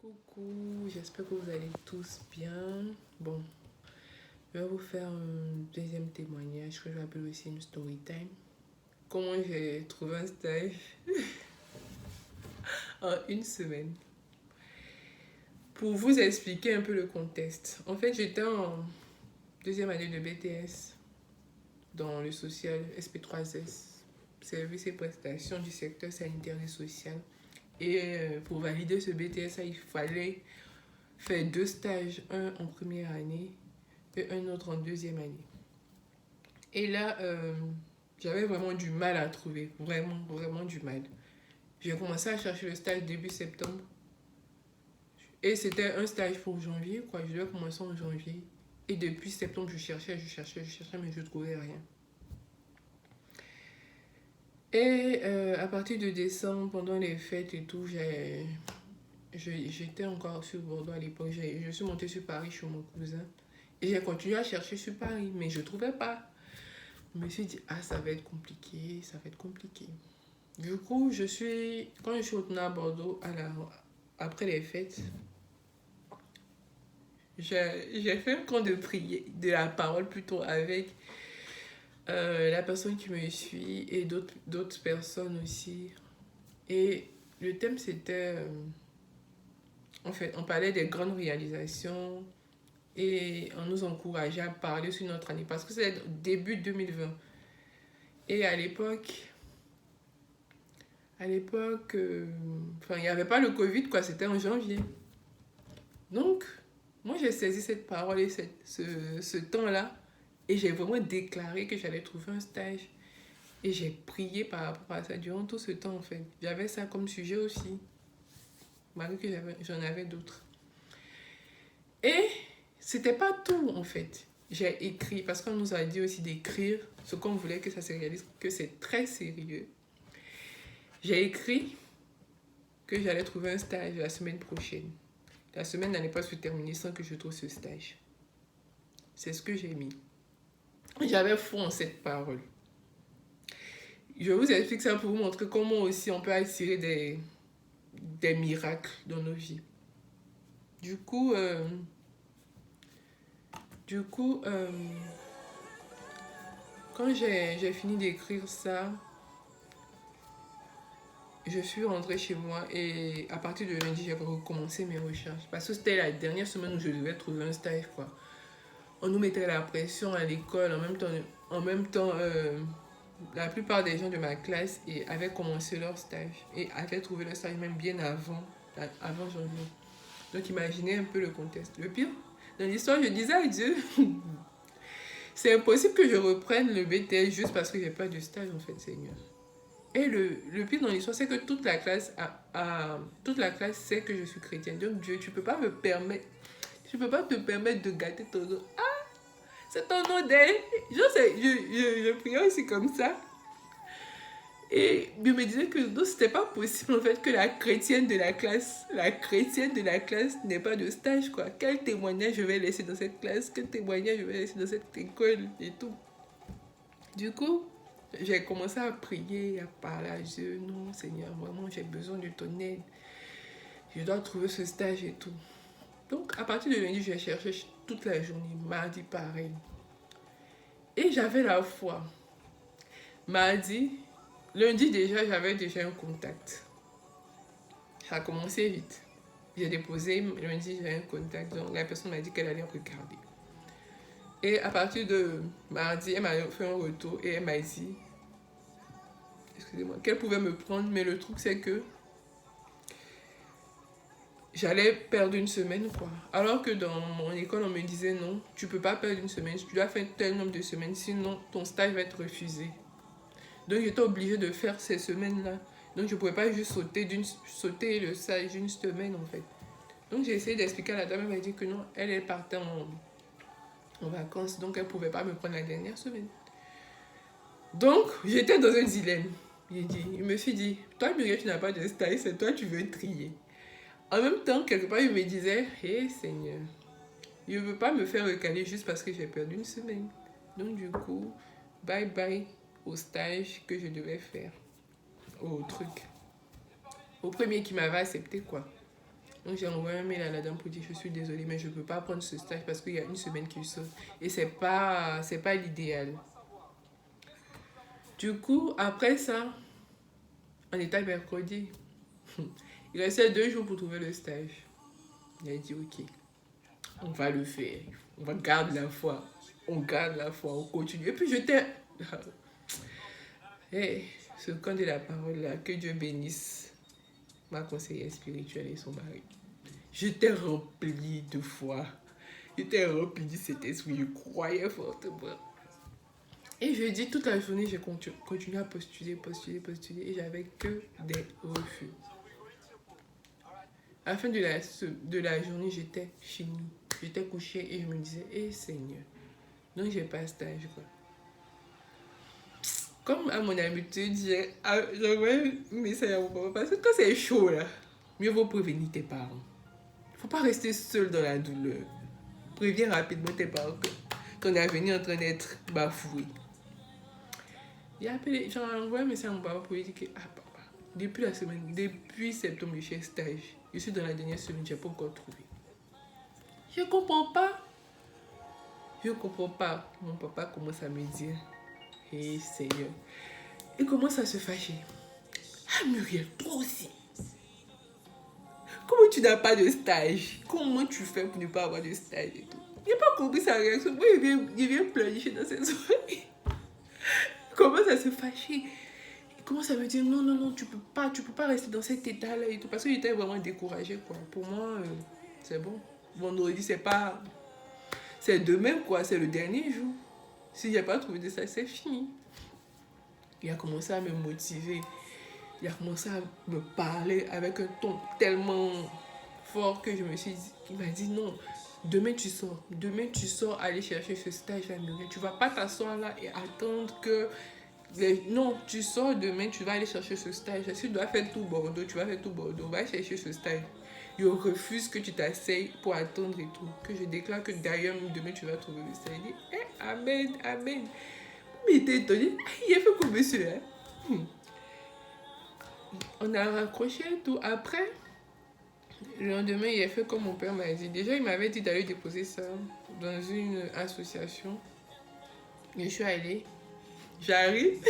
Coucou, j'espère que vous allez tous bien. Bon, je vais vous faire un deuxième témoignage que j'appelle aussi une story time. Comment j'ai trouvé un stage en une semaine. Pour vous expliquer un peu le contexte. En fait, j'étais en deuxième année de BTS dans le social SP3S, services et prestations du secteur sanitaire et social. Et pour valider ce BTS, il fallait faire 2 stages, un en première année et un autre en deuxième année. Et là, j'avais vraiment du mal à trouver, vraiment du mal. J'ai commencé à chercher le stage début septembre et c'était un stage pour janvier, quoi. Je devais commencer en janvier. Et depuis septembre, je cherchais, mais je ne trouvais rien. Et à partir de décembre, pendant les fêtes et tout, j'étais encore sur Bordeaux à l'époque. Je suis montée sur Paris chez mon cousin. Et j'ai continué à chercher sur Paris, mais je ne trouvais pas. Je me suis dit, ah, ça va être compliqué, ça va être compliqué. Du coup, quand je suis retournée à Bordeaux après les fêtes, j'ai fait un camp de prière, de la parole plutôt, avec la personne qui me suit et d'autres personnes aussi. Et le thème, c'était, en fait, on parlait des grandes réalisations et on nous encourageait à parler sur notre année parce que c'est début 2020. Et à l'époque, il n'y avait pas le Covid, quoi, c'était en janvier. Donc, moi, j'ai saisi cette parole et ce temps-là et j'ai vraiment déclaré que j'allais trouver un stage. Et j'ai prié par rapport à ça durant tout ce temps, en fait. J'avais ça comme sujet aussi, malgré que j'en avais d'autres. Et c'était pas tout, en fait. J'ai écrit, parce qu'on nous a dit aussi d'écrire ce qu'on voulait que ça se réalise, que c'est très sérieux. J'ai écrit que j'allais trouver un stage la semaine prochaine. La semaine n'allait pas se terminer sans que je trouve ce stage. C'est ce que j'ai mis. J'avais foi en cette parole. Je vous explique ça pour vous montrer comment aussi on peut attirer des miracles dans nos vies. Du coup, quand j'ai fini d'écrire ça, je suis rentrée chez moi et à partir de lundi, j'ai recommencé mes recherches. Parce que c'était la dernière semaine où je devais trouver un stage, quoi. On nous mettait la pression à l'école. En même temps la plupart des gens de ma classe avaient commencé leur stage et avaient trouvé leur stage même bien avant janvier. Donc imaginez un peu le contexte. Le pire, dans l'histoire, je disais à Dieu, c'est impossible que je reprenne le BTS juste parce que j'ai pas de stage, en fait, Seigneur. Et le pire dans l'histoire, c'est que toute la classe sait que je suis chrétienne. Donc Dieu, tu peux pas te permettre de gâter ton nom. Ah, c'est ton nom d'elle. Je priais aussi comme ça. Et je me disais que non, c'était pas possible en fait que la chrétienne de la classe n'ait pas de stage, quoi. Quel témoignage je vais laisser dans cette classe, quel témoignage je vais laisser dans cette école et tout. Du coup, j'ai commencé à prier, à parler à Dieu. Non, Seigneur, vraiment, j'ai besoin de ton aide. Je dois trouver ce stage et tout. Donc, à partir de lundi, j'ai cherché toute la journée. Mardi, pareil. Et j'avais la foi. Lundi déjà, j'avais déjà un contact. Ça a commencé vite. J'ai déposé, lundi, j'ai un contact. Donc, la personne m'a dit qu'elle allait regarder. Et à partir de mardi, elle m'a fait un retour et elle m'a dit, excusez-moi, qu'elle pouvait me prendre. Mais le truc, c'est que j'allais perdre une semaine, quoi. Alors que dans mon école, on me disait non, tu peux pas perdre une semaine. Tu dois faire tel nombre de semaines, sinon ton stage va être refusé. Donc, j'étais obligée de faire ces semaines-là. Donc, je ne pouvais pas juste sauter le stage d'une semaine, en fait. Donc, j'ai essayé d'expliquer à la dame. Elle m'a dit que non, elle partait en vacances. Donc, elle ne pouvait pas me prendre la dernière semaine. Donc, j'étais dans un dilemme. Je me suis dit, toi, Muriel, tu n'as pas de stage, c'est toi, tu veux trier. En même temps, quelque part, je me disais, hé, Seigneur, je ne veux pas me faire recaler juste parce que j'ai perdu une semaine. Donc, du coup, bye bye au stage que je devais faire. Au premier qui m'avait accepté, quoi. Donc j'ai envoyé un mail à la dame pour dire je suis désolée mais je ne peux pas prendre ce stage parce qu'il y a une semaine qui sort. Et c'est pas l'idéal. Du coup, après ça, on était mercredi. Il restait 2 jours pour trouver le stage. Il a dit ok, on va le faire. On va garder la foi. On garde la foi, on continue. Et puis j'étais... Hey, ce camp de la parole là, que Dieu bénisse ma conseillère spirituelle et son mari. J'étais remplie de foi. J'étais remplie de cet esprit. Je croyais fortement. Et je dis toute la journée, j'ai continué à postuler. Et j'avais que des refus. À la fin de la journée, j'étais finie. J'étais couchée et je me disais, eh Seigneur. Donc j'ai pas stage quoi. Comme à mon habitude, j'envoie un message à mon papa. Parce que quand c'est chaud là, mieux vaut prévenir tes parents. Faut pas rester seul dans la douleur. Préviens rapidement tes parents que ton avenir est en train d'être bafoué. J'ai envoyé un message à mon papa pour lui dire que papa, depuis septembre, je suis stage. Je suis dans la dernière semaine, je n'ai pas encore trouvé. Je comprends pas. Mon papa commence à me dire, hey Seigneur. Il commence à se fâcher. Ah Muriel, toi aussi. Comment tu n'as pas de stage? Comment tu fais pour ne pas avoir de stage et tout? Je n'ai pas compris sa réaction. Moi, il vient pleurer dans ses oreilles. Il commence à se fâcher. Il commence à me dire non, tu peux pas rester dans cet état-là et tout. Parce que j'étais vraiment découragée, quoi. Pour moi, c'est bon. Vendredi, c'est demain, quoi. C'est le dernier jour. Si j'ai pas trouvé de ça, c'est fini. Il a commencé à me motiver. Il a commencé à me parler avec un ton tellement fort que je me suis dit, il m'a dit non, demain tu sors aller chercher ce stage à Muriel. Tu vas pas t'asseoir là et attendre que... Non, tu sors demain, tu vas aller chercher ce stage. Si tu dois faire tout Bordeaux, tu vas faire tout Bordeaux. Va chercher ce stage. Je refuse que tu t'asseyes pour attendre et tout. Que je déclare que d'ailleurs, demain tu vas trouver le stage. Il dit, amen, amen. Mais il était étonné. Il a fait comme monsieur, hein. On a raccroché et tout. Après, le lendemain, il a fait comme mon père m'a dit. Déjà, il m'avait dit d'aller déposer ça dans une association. Et je suis allée. J'arrive.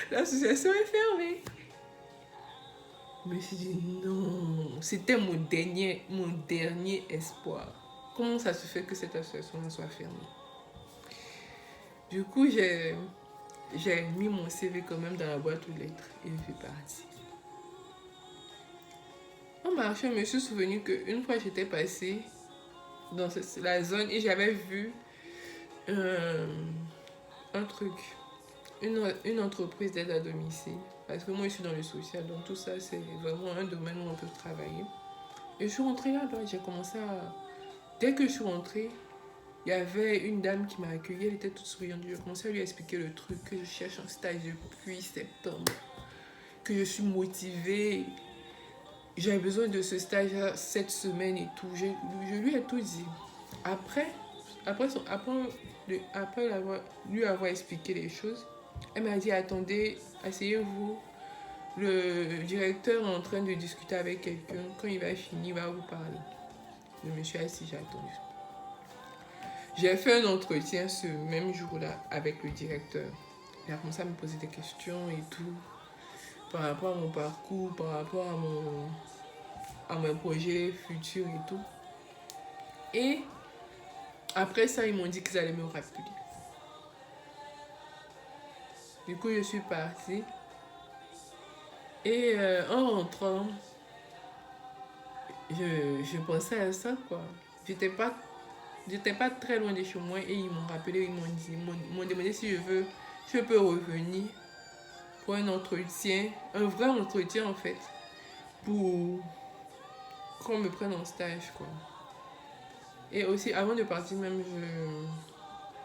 L'association est fermée. Je me suis dit non. C'était mon dernier espoir. Comment ça se fait que cette association soit fermée? Du coup, j'ai mis mon CV quand même dans la boîte aux lettres et je suis partie. En marchant, je me suis souvenu qu'une fois j'étais passée dans la zone et j'avais vu un truc, une entreprise d'aide à domicile. Parce que moi je suis dans le social, donc tout ça c'est vraiment un domaine où on peut travailler. Et je suis rentrée là-bas, j'ai commencé à... Dès que je suis rentrée, il y avait une dame qui m'a accueillie, elle était toute souriante. Je commençais à lui expliquer le truc, que je cherche un stage depuis septembre, que je suis motivée. J'avais besoin de ce stage cette semaine et tout. Je lui ai tout dit. Après lui avoir expliqué les choses, elle m'a dit attendez, asseyez-vous. Le directeur est en train de discuter avec quelqu'un. Quand il va finir, il va vous parler. Je me suis assise, j'ai attendu. J'ai fait un entretien ce même jour-là avec le directeur. Il a commencé à me poser des questions et tout. Par rapport à mon parcours, par rapport à mes projets futurs et tout. Et après ça, ils m'ont dit qu'ils allaient me rappeler. Du coup, je suis partie. Et en rentrant, je pensais à ça, quoi. J'étais pas très loin de chez moi et ils m'ont rappelé, ils m'ont demandé si je peux revenir pour un entretien, un vrai entretien en fait, pour qu'on me prenne en stage, quoi. Et aussi, avant de partir même,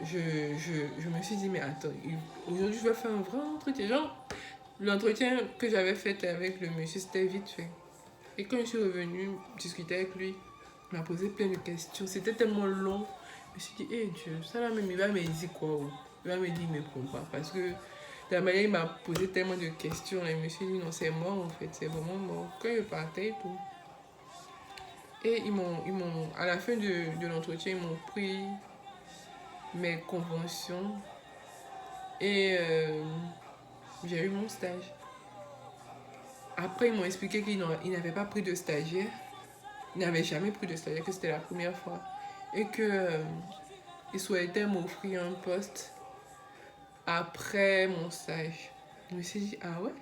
je me suis dit, mais attends, aujourd'hui je vais faire un vrai entretien. Genre, l'entretien que j'avais fait avec le monsieur, c'était vite fait. Et quand je suis revenue discuter avec lui, il m'a posé plein de questions. C'était tellement long. Je me suis dit, hé Dieu, ça là même, il va me dire quoi? Il va me dire, il ne me prend pas. Parce que de la manière, il m'a posé tellement de questions. Et je me suis dit, non, c'est mort en fait, c'est vraiment mort. Quand il partait et tout, Et à la fin de l'entretien, ils m'ont pris mes conventions et j'ai eu mon stage. Après, ils m'ont expliqué qu'ils n'avaient pas pris de stagiaire. Ils n'avaient jamais pris de stagiaire, que c'était la première fois. Et qu'ils souhaitaient m'offrir un poste après mon stage. Je me suis dit, ah ouais?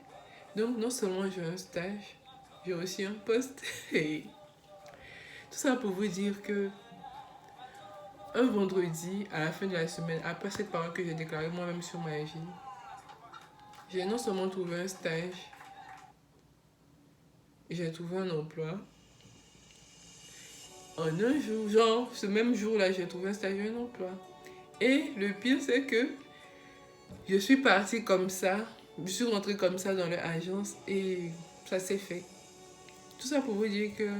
Donc, non seulement j'ai un stage, j'ai aussi un poste. Et tout ça pour vous dire que un vendredi, à la fin de la semaine, après cette parole que j'ai déclarée moi-même sur ma vie, j'ai non seulement trouvé un stage, j'ai trouvé un emploi. En un jour, genre, ce même jour-là, j'ai trouvé un stage et un emploi. Et le pire, c'est que je suis partie comme ça, je suis rentrée comme ça dans l'agence et ça s'est fait. Tout ça pour vous dire que,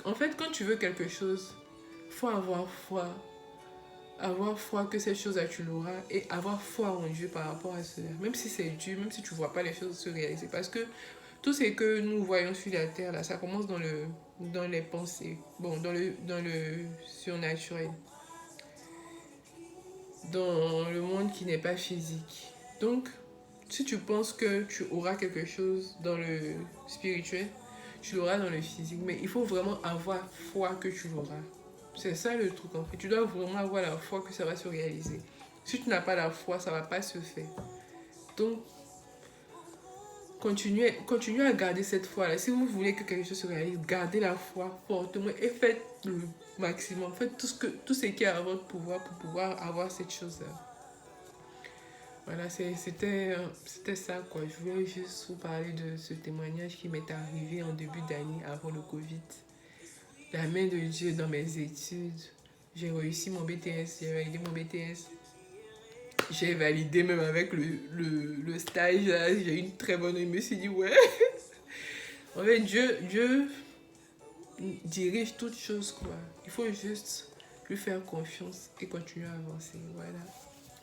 en fait, quand tu veux quelque chose, il faut avoir foi. Avoir foi que cette chose-là, tu l'auras et avoir foi en Dieu par rapport à cela. Même si c'est dur, même si tu ne vois pas les choses se réaliser. Parce que tout ce que nous voyons sur la terre, là, ça commence dans les pensées, bon, dans le surnaturel, dans le monde qui n'est pas physique. Donc, si tu penses que tu auras quelque chose dans le spirituel, tu l'auras dans le physique. Mais il faut vraiment avoir foi que tu l'auras. C'est ça le truc en fait. Tu dois vraiment avoir la foi que ça va se réaliser. Si tu n'as pas la foi, ça ne va pas se faire. Donc, continuez à garder cette foi-là. Si vous voulez que quelque chose se réalise, gardez la foi fortement et faites le maximum. Faites tout ce qui est à votre pouvoir pour pouvoir avoir cette chose-là. Voilà, c'était ça quoi. Je voulais juste vous parler de ce témoignage qui m'est arrivé en début d'année avant le Covid. La main de Dieu dans mes études. J'ai réussi mon BTS, j'ai validé mon BTS. J'ai validé même avec le stage, là. J'ai eu une très bonne note. Je me suis dit, ouais. En fait, Dieu dirige toutes choses, quoi. Il faut juste lui faire confiance et continuer à avancer. Voilà.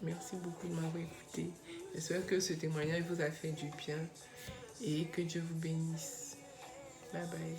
Merci beaucoup de m'avoir écouté. J'espère que ce témoignage vous a fait du bien et que Dieu vous bénisse. Bye bye.